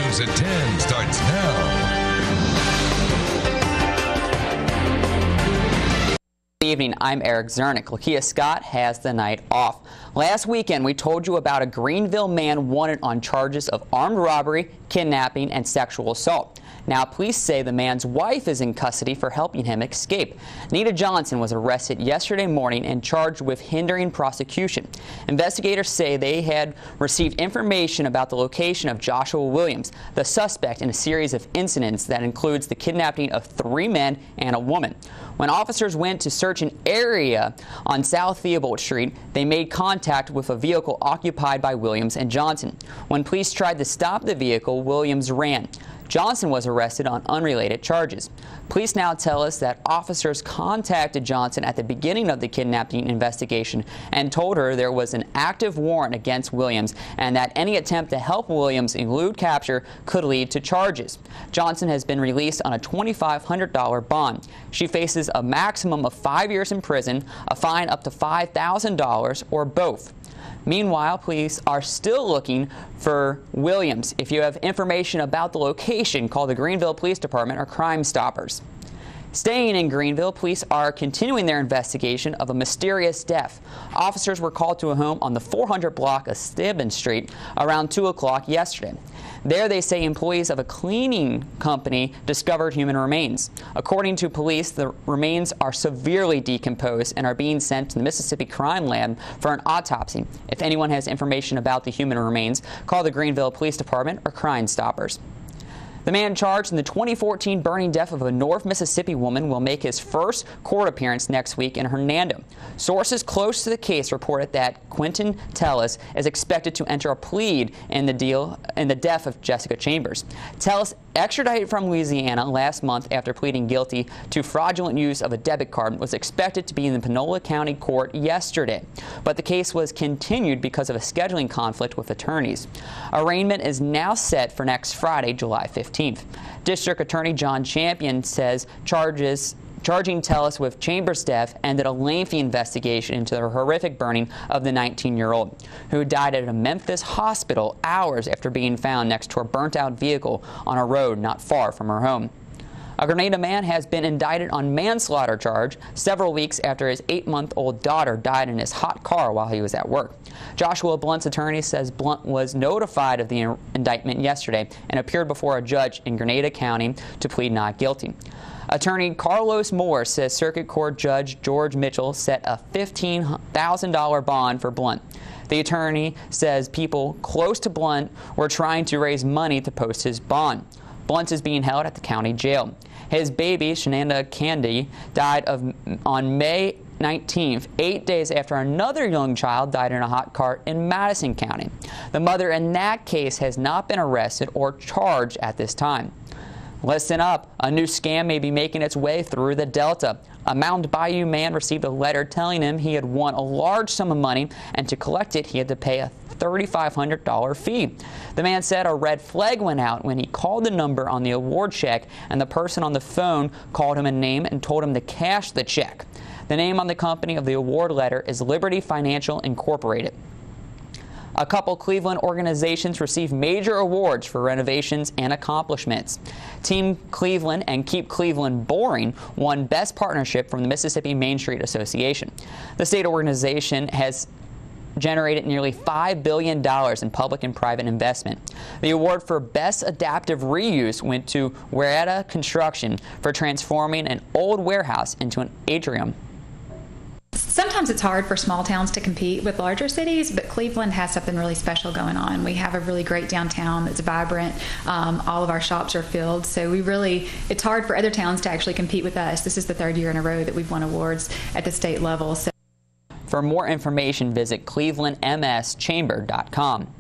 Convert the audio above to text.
News at 10 starts now. Good evening, I'm Eric Zernick. Lakia Scott has the night off. Last weekend, we told you about a Greenville man wanted on charges of armed robbery, kidnapping, and sexual assault. Now, police say the man's wife is in custody for helping him escape. Nita Johnson was arrested yesterday morning and charged with hindering prosecution. Investigators say they had received information about the location of Joshua Williams, the suspect in a series of incidents that includes the kidnapping of 3 men and a woman. When officers went to search an area on South Theobald Street, they made contact with a vehicle occupied by Williams and Johnson. When police tried to stop the vehicle, Williams ran. Johnson was arrested on unrelated charges. Police now tell us that officers contacted Johnson at the beginning of the kidnapping investigation and told her there was an active warrant against Williams and that any attempt to help Williams elude capture could lead to charges. Johnson has been released on a $2,500 bond. She faces a maximum of 5 years in prison, a fine up to $5,000, or both. Meanwhile, police are still looking for Williams. If you have information about the location, call the Greenville Police Department or Crime Stoppers. Staying in Greenville, police are continuing their investigation of a mysterious death. Officers were called to a home on the 400 block of Stibben Street around 2 o'clock yesterday. There, they say employees of a cleaning company discovered human remains. According to police, the remains are severely decomposed and are being sent to the Mississippi Crime Lab for an autopsy. If anyone has information about the human remains, call the Greenville Police Department or Crime Stoppers. The man charged in the 2014 burning death of a North Mississippi woman will make his first court appearance next week in Hernando. Sources close to the case reported that Quentin Tellis is expected to enter a plea in the death of Jessica Chambers. Tellis extradited from Louisiana last month after pleading guilty to fraudulent use of a debit card was expected to be in the Panola County Court yesterday, but the case was continued because of a scheduling conflict with attorneys. Arraignment is now set for next Friday, July 15th. District Attorney John Champion says charging Tellis with Chambers' death ended a lengthy investigation into the horrific burning of the 19-year-old, who died at a Memphis hospital hours after being found next to a burnt-out vehicle on a road not far from her home. A Grenada man has been indicted on manslaughter charge several weeks after his 8-month-old daughter died in his hot car while he was at work. Joshua Blunt's attorney says Blunt was notified of the indictment yesterday and appeared before a judge in Grenada County to plead not guilty. Attorney Carlos Moore says Circuit Court Judge George Mitchell set a $15,000 bond for Blunt. The attorney says people close to Blunt were trying to raise money to post his bond. Blunt is being held at the county jail. His baby, Shananda Candy, died on May 19th, 8 days after another young child died in a hot cart in Madison County. The mother in that case has not been arrested or charged at this time. Listen up, a new scam may be making its way through the Delta. A Mound Bayou man received a letter telling him he had won a large sum of money, and to collect it, he had to pay a $3,500 fee. The man said a red flag went out when he called the number on the award check, and the person on the phone called him a name and told him to cash the check. The name on the company of the award letter is Liberty Financial Incorporated. A couple Cleveland organizations received major awards for renovations and accomplishments. Team Cleveland and Keep Cleveland Boring won Best Partnership from the Mississippi Main Street Association. The state organization has generated nearly $5 billion in public and private investment. The award for Best Adaptive Reuse went to Wheretta Construction for transforming an old warehouse into an atrium. Sometimes it's hard for small towns to compete with larger cities, but Cleveland has something really special going on. We have a really great downtown that's vibrant. All of our shops are filled, so it's hard for other towns to actually compete with us. This is the 3rd year in a row that we've won awards at the state level. So for more information, visit clevelandmschamber.com.